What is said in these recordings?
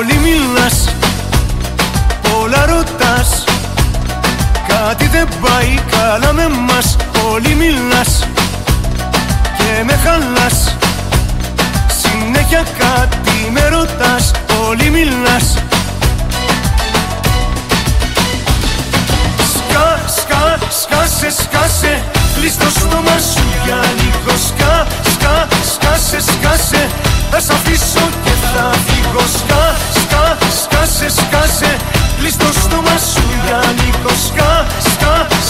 Πολύ μιλάς, πολλά ρωτάς, κάτι δεν πάει καλά με μας. Πολύ μιλάς και με χαλάς, συνέχεια κάτι με ρωτάς. Πολύ μιλάς. Σκάσε, κλείς το στόμα σου για λίγο. Σκάσε, θα σ' αφήσω και θα φύγω. Σκάσε, κλείς το στόμα σου για λίγο.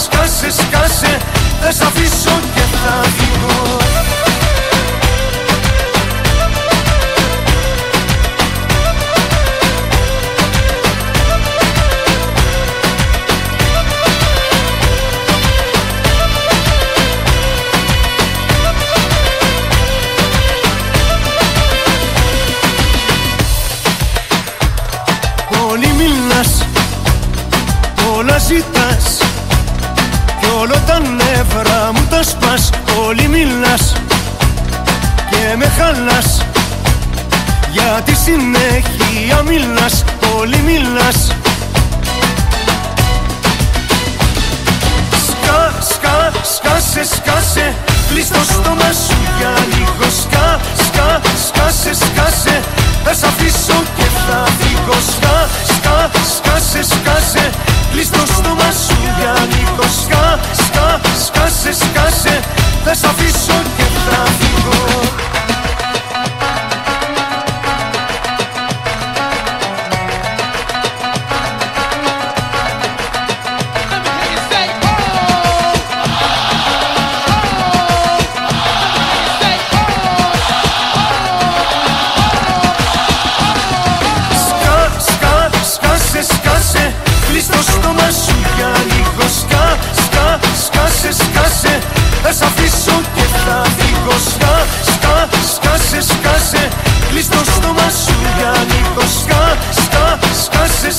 Σκάσε, θα σ' αφήσω και θα φύγω. Πολύ μιλάς, πολλά ζητάς, κι όλο τα νεύρα μου τα σπάς. Πολύ μιλάς και με χαλάς, γιατί συνέχεια μιλάς. Πολύ μιλάς. Σκάσε, κλείς το στόμα σου για λίγο. Σκάσε, θα σ' αφήσω και θα φύγω. Σκάσε, κλείς το στόμα σου για λίγο. Σκάσε, θα σ' αφήσω και θα φύγω. Κλείς το στόμα σου για λίγο. Σκάσε, θα σ' αφήσω και θα φύγω. Σκάσε, κλείς το στόμα σου για λίγο. Σκάσε,